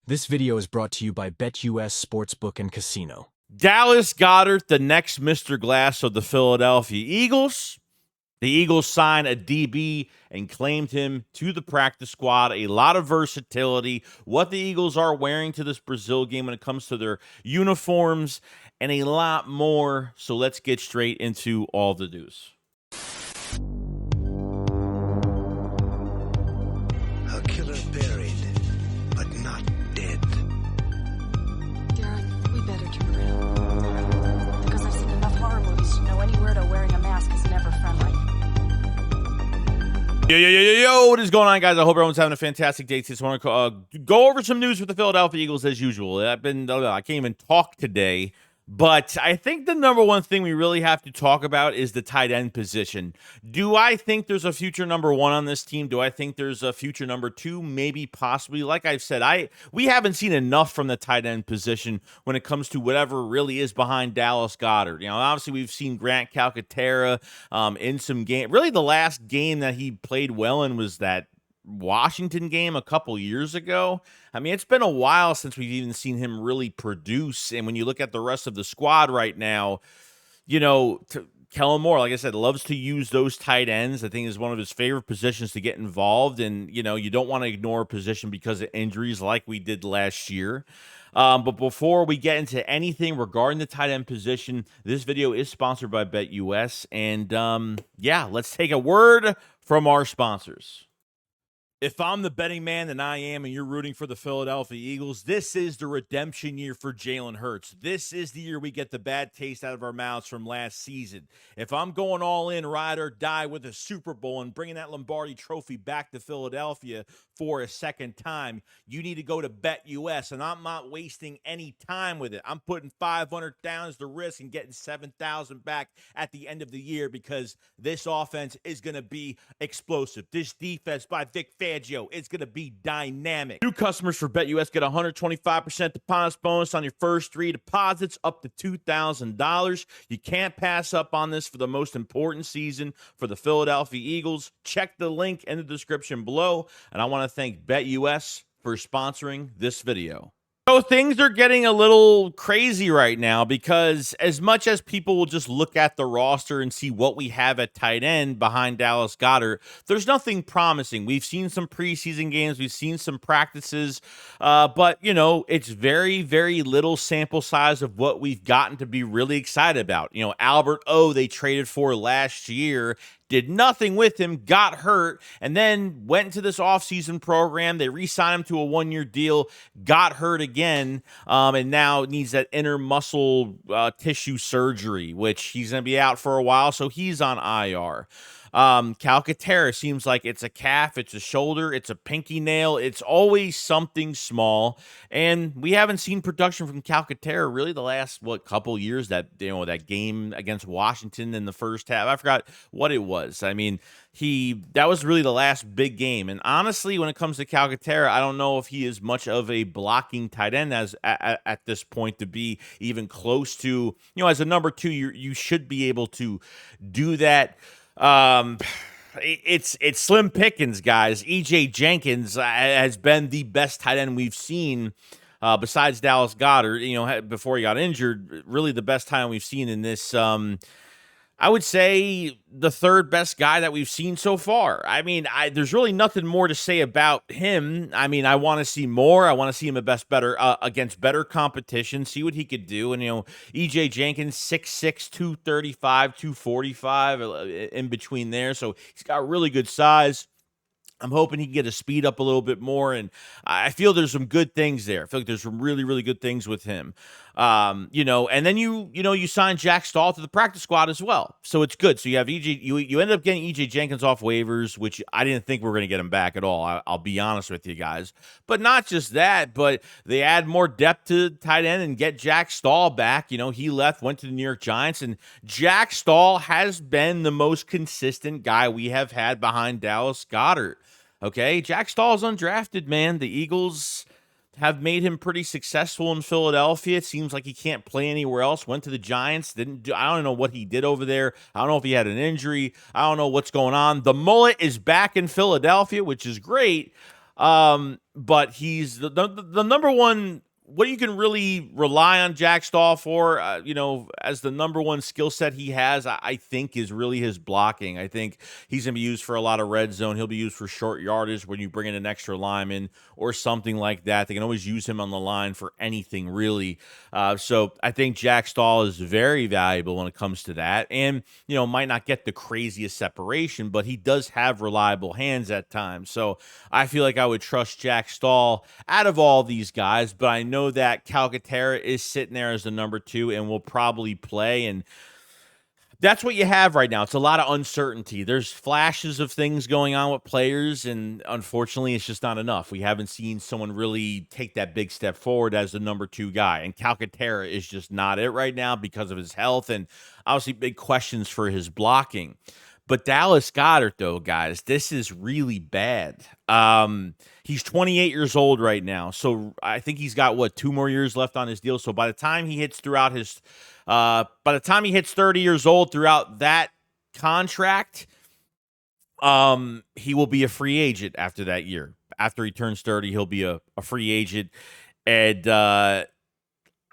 This video is brought to you by BetUS Sportsbook and Casino. Dallas Goedert, the next Mr. Glass of the Philadelphia Eagles. The Eagles signed a DB and claimed him to the practice squad. A lot of versatility. What the Eagles are wearing to this Brazil game when it comes to their uniforms, and a lot more. So let's get straight into all the news. A killer buried, but not dead. Darren, we better turn around. Because I've seen enough horror movies to know any weirdo wearing a mask is never friendly. Yo, what is going on, guys? I hope everyone's having a fantastic day. Just want to go over some news with the Philadelphia Eagles as usual. I can't even talk today. But I think the number one thing we really have to talk about is the tight end position. Do I think there's a future number one on this team? Do I think there's a future number two? Maybe, possibly. Like I've said, we haven't seen enough from the tight end position when it comes to whatever really is behind Dallas Goedert. You know, obviously we've seen Grant Calcaterra in some game. Really, the last game that he played well in was that Washington game a couple years ago. I mean, it's been a while since we've even seen him really produce. And when you look at the rest of the squad right now, you know, Kellen Moore, like I said, loves to use those tight ends. I think is one of his favorite positions to get involved. And, you know, you don't want to ignore a position because of injuries like we did last year. But before we get into anything regarding the tight end position, this video is sponsored by BetUS. And, yeah, let's take a word from our sponsors. If I'm the betting man, then I am, and you're rooting for the Philadelphia Eagles, this is the redemption year for Jalen Hurts. This is the year we get the bad taste out of our mouths from last season. If I'm going all in, ride or die with a Super Bowl and bringing that Lombardi trophy back to Philadelphia for a second time, you need to go to BetUS, and I'm not wasting any time with it. I'm putting $500 down as the risk and getting $7,000 back at the end of the year because this offense is going to be explosive. This defense by Vic Fangio is going to be dynamic. New customers for BetUS get a 125% deposit bonus on your first 3 deposits up to $2,000. You can't pass up on this for the most important season for the Philadelphia Eagles. Check the link in the description below, and I want to thank BetUS for sponsoring this video. So things are getting a little crazy right now because as much as people will just look at the roster and see what we have at tight end behind Dallas Goedert, there's nothing promising. We've seen some preseason games. We've seen some practices. But, you know, it's very, very little sample size of what we've gotten to be really excited about. You know, Albert O, they traded for last year, did nothing with him, got hurt, and then went into this offseason program. They re-signed him to a one-year deal, got hurt again, and now needs that inner muscle tissue surgery, which he's going to be out for a while, so he's on IR. Calcaterra seems like it's a calf, it's a shoulder, it's a pinky nail. It's always something small, and we haven't seen production from Calcaterra really the last couple years. That that game against Washington in the first half, I forgot what it was. I mean, that was really the last big game. And honestly, when it comes to Calcaterra, I don't know if he is much of a blocking tight end as at this point to be even close to, as a number 2, you should be able to do that. It's slim pickings, guys. EJ Jenkins has been the best tight end we've seen besides Dallas Goedert, before he got injured. Really the best tight end we've seen in this, I would say the third best guy that we've seen so far. I mean, there's really nothing more to say about him. I mean, I want to see more. I want to see him against better competition, see what he could do. And, EJ Jenkins, 6'6", 235, 245, in between there. So he's got really good size. I'm hoping he can get his speed up a little bit more, and I feel there's some good things there. I feel like there's some really, really good things with him. And then you sign Jack Stahl to the practice squad as well, so it's good. So you have EJ. You ended up getting EJ Jenkins off waivers, which I didn't think we were going to get him back at all. I'll be honest with you guys. But not just that, but they add more depth to tight end and get Jack Stahl back. He left, went to the New York Giants, and Jack Stahl has been the most consistent guy we have had behind Dallas Goedert. Okay, Jack Stahl's undrafted, man. The Eagles have made him pretty successful in Philadelphia. It seems like he can't play anywhere else. Went to the Giants. I don't know what he did over there. I don't know if he had an injury. I don't know what's going on. The mullet is back in Philadelphia, which is great. But he's the number one. What you can really rely on Jack Stahl for, as the number one skill set he has, I think is really his blocking. I think he's going to be used for a lot of red zone. He'll be used for short yardage when you bring in an extra lineman or something like that. They can always use him on the line for anything, really. So I think Jack Stahl is very valuable when it comes to that. And, might not get the craziest separation, but he does have reliable hands at times. So I feel like I would trust Jack Stahl out of all these guys, but I know that Calcaterra is sitting there as the number 2 and will probably play, and that's what you have right now. It's a lot of uncertainty. There's flashes of things going on with players, and unfortunately, it's just not enough. We haven't seen someone really take that big step forward as the number 2 guy, and Calcaterra is just not it right now because of his health and obviously big questions for his blocking. But Dallas Goedert, though, guys, this is really bad. He's 28 years old right now, so I think he's got 2 more years left on his deal. So by the time he hits 30 years old throughout that contract, he will be a free agent after that year. After he turns 30, he'll be a free agent, and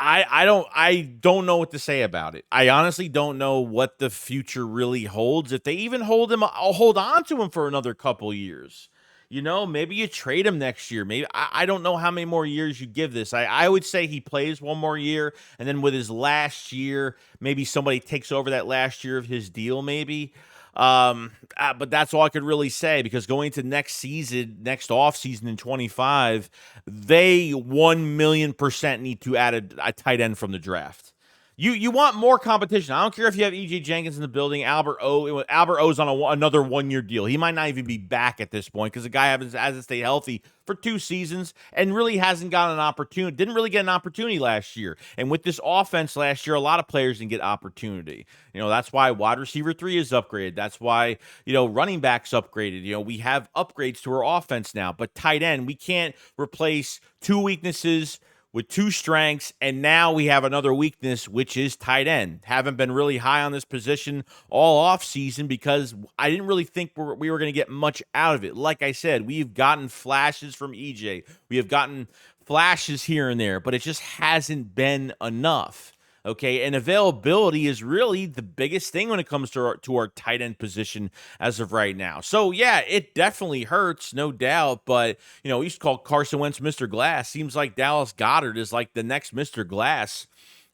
I don't know what to say about it. I honestly don't know what the future really holds. If they even hold on to him for another couple years. Maybe you trade him next year. Maybe I don't know how many more years you give this. I would say he plays one more year, and then with his last year, maybe somebody takes over that last year of his deal, maybe. But that's all I could really say, because going into next offseason in 25, they 1,000,000% need to add a tight end from the draft. You want more competition. I don't care if you have E.J. Jenkins in the building. Albert O's on another 1-year deal. He might not even be back at this point because the guy hasn't stayed healthy for 2 seasons and really hasn't gotten an opportunity. Didn't really get an opportunity last year. And with this offense last year, a lot of players didn't get opportunity. That's why wide receiver 3 is upgraded. That's why, running backs upgraded. We have upgrades to our offense now. But tight end, we can't replace 2 weaknesses with 2 strengths, and now we have another weakness, which is tight end. Haven't been really high on this position all offseason because I didn't really think we were going to get much out of it. Like I said, we've gotten flashes from EJ. We have gotten flashes here and there, but it just hasn't been enough. Okay, and availability is really the biggest thing when it comes to our tight end position as of right now. So, yeah, it definitely hurts, no doubt. But, we used to call Carson Wentz Mr. Glass. Seems like Dallas Goedert is like the next Mr. Glass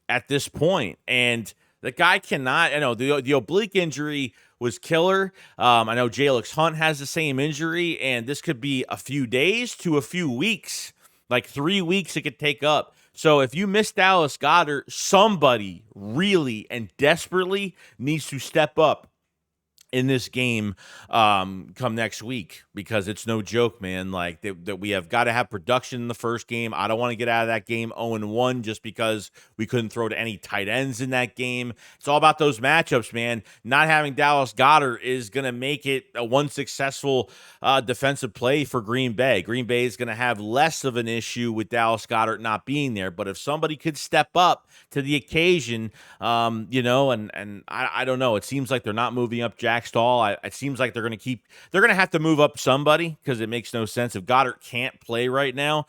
at this point. And the guy cannot, the oblique injury was killer. I know Jalix Hunt has the same injury, and this could be a few days to a few weeks, like 3 weeks it could take up. So if you miss Dallas Goedert, somebody really and desperately needs to step up in this game come next week, because it's no joke, man. Like that we have got to have production in the first game. I don't want to get out of that game 0-1 just because we couldn't throw to any tight ends in that game. It's all about those matchups, man. Not having Dallas Goedert is going to make it a one successful defensive play for Green Bay. Green Bay is going to have less of an issue with Dallas Goedert not being there. But if somebody could step up to the occasion, and I don't know. It seems like they're not moving up Jack Stahl. It seems like they're going to have to move up somebody, because it makes no sense. If Goedert can't play right now,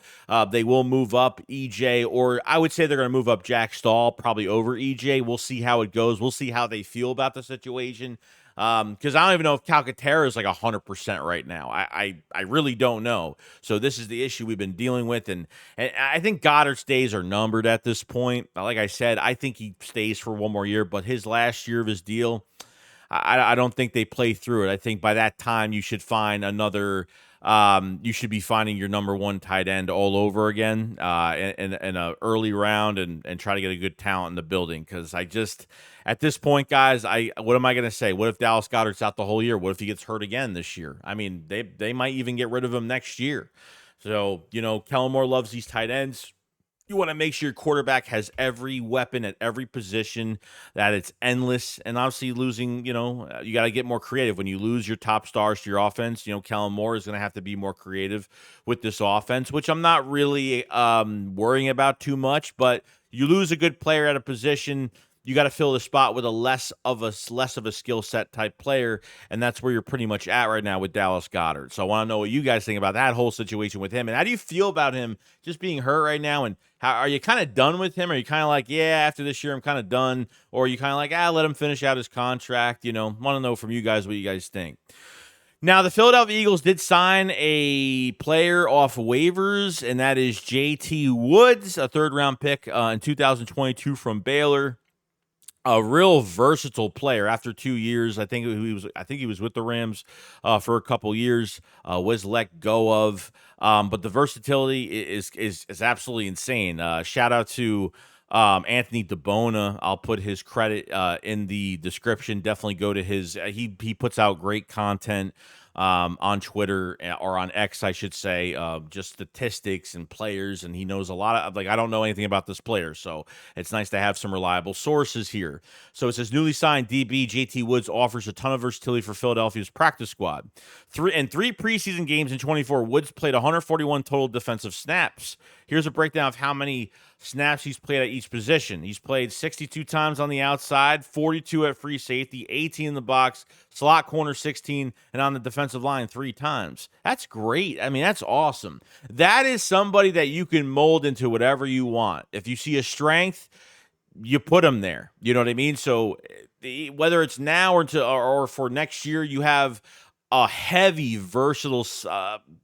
they will move up EJ, or I would say they're going to move up Jack Stahl probably over EJ. We'll see how it goes. We'll see how they feel about the situation. Because I don't even know if Calcaterra is like 100% right now. I really don't know. So this is the issue we've been dealing with, and I think Goddard's days are numbered at this point. Like I said, I think he stays for one more year, but his last year of his deal, I don't think they play through it. I think by that time you should find another. You should be finding your number 1 tight end all over again in an early round, and try to get a good talent in the building. Because at this point, guys, what am I going to say? What if Dallas Goedert's out the whole year? What if he gets hurt again this year? I mean, they might even get rid of him next year. So, Kellen Moore loves these tight ends. You want to make sure your quarterback has every weapon at every position, that it's endless. And obviously losing, you got to get more creative. When you lose your top stars to your offense, Kellen Moore is going to have to be more creative with this offense, which I'm not really worrying about too much. But you lose a good player at a position, you got to fill the spot with a less of a skill set type player, and that's where you're pretty much at right now with Dallas Goedert. So I want to know what you guys think about that whole situation with him, and how do you feel about him just being hurt right now, and how are you kind of done with him? Are you kind of like, yeah, after this year I'm kind of done, or are you kind of like, let him finish out his contract? Want to know from you guys what you guys think. Now, the Philadelphia Eagles did sign a player off waivers, and that is JT Woods, a third-round pick in 2022 from Baylor. A real versatile player. After 2 years, I think he was with the Rams for a couple years. Was let go of, but the versatility is absolutely insane. Shout out to Anthony DeBona. I'll put his credit in the description. Definitely go to his. He puts out great content on Twitter, or on X, I should say, just statistics and players, and he knows a lot of, I don't know anything about this player, so it's nice to have some reliable sources here. So it says, newly signed DB JT Woods offers a ton of versatility for Philadelphia's practice squad. In three preseason games in 24, Woods played 141 total defensive snaps. Here's a breakdown of how many snaps he's played at each position. He's played 62 times on the outside, 42 at free safety, 18 in the box, slot corner 16, and on the defensive line 3 times. That's great. I mean, that's awesome. That is somebody that you can mold into whatever you want. If you see a strength, you put him there. You know what I mean? So whether it's now or for next year, you have a heavy, versatile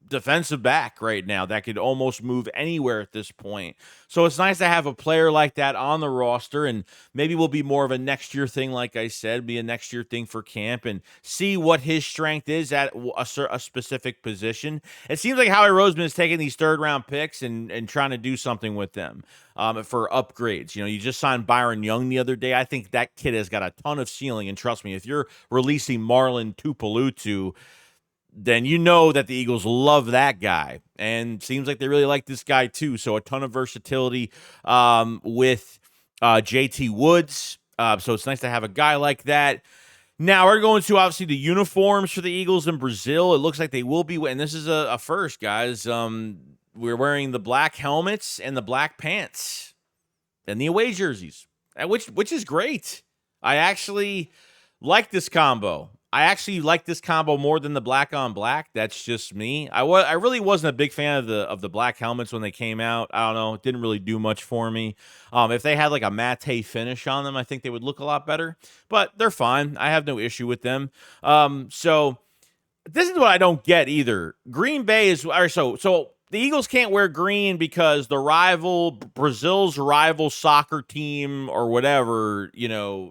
defensive back right now that could almost move anywhere at this point. So it's nice to have a player like that on the roster, and maybe will be more of a next year thing, like I said, be a next year thing for camp, and see what his strength is at a specific position. It seems like Howie Roseman is taking these third-round picks and trying to do something with them for upgrades. You just signed Byron Young the other day. I think that kid has got a ton of ceiling, and trust me, if you're releasing Marlon Tuipulotu, then you know that the Eagles love that guy. And seems like they really like this guy too. So a ton of versatility with JT Woods. So it's nice to have a guy like that. Now we're going to, obviously, the uniforms for the Eagles in Brazil. It looks like they will be, and this is a first, guys. We're wearing the black helmets and the black pants and the away jerseys, which is great. I actually like this combo. I actually like this combo more than the black on black. That's just me. I really wasn't a big fan of the black helmets when they came out. I don't know. It didn't really do much for me. If they had like a matte finish on them, I think they would look a lot better. But they're fine. I have no issue with them. So this is what I don't get either. Green Bay is so the Eagles can't wear green because Brazil's rival soccer team or whatever,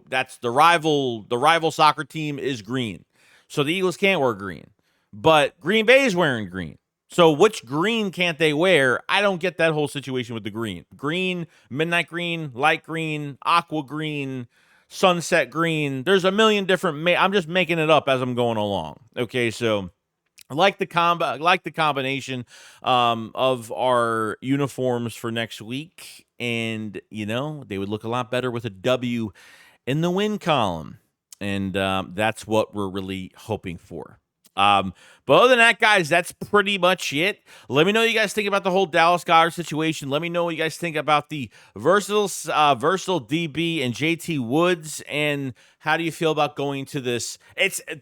that's the rival soccer team is green. So the Eagles can't wear green. But Green Bay is wearing green. So which green can't they wear? I don't get that whole situation with the green. Green, midnight green, light green, aqua green, sunset green. There's a million different I'm just making it up as I'm going along. Okay, so I like the combination of our uniforms for next week, and they would look a lot better with a W in the win column, and that's what we're really hoping for. But other than that, guys, that's pretty much it. Let me know what you guys think about the whole Dallas Goedert situation. Let me know what you guys think about the versatile DB and JT Woods, and how do you feel about going to this?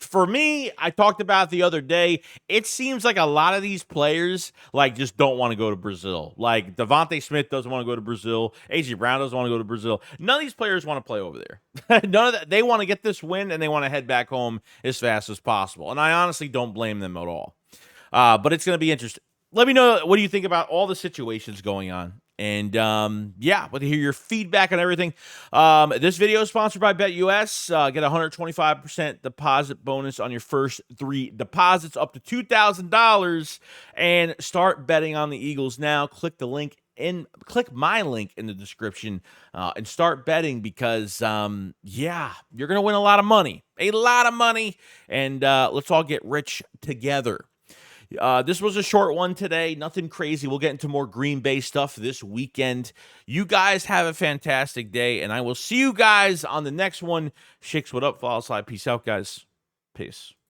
For me, I talked about it the other day. It seems like a lot of these players just don't want to go to Brazil. Like Devontae Smith doesn't want to go to Brazil. AJ Brown doesn't want to go to Brazil. None of these players want to play over there. None of that. They want to get this win, and they want to head back home as fast as possible. And I honestly don't blame them at all. But it's going to be interesting. Let me know, what do you think about all the situations going on? And yeah, want to hear your feedback on everything. This video is sponsored by BetUS. Get a 125% deposit bonus on your first 3 deposits up to $2,000, and start betting on the Eagles now. Click my link in the description and start betting, because yeah, you're gonna win a lot of money, and let's all get rich together. This was a short one today. Nothing crazy. We'll get into more Green Bay stuff this weekend. You guys have a fantastic day, and I will see you guys on the next one. Shakes, what up? Follow slide. Peace out, guys. Peace.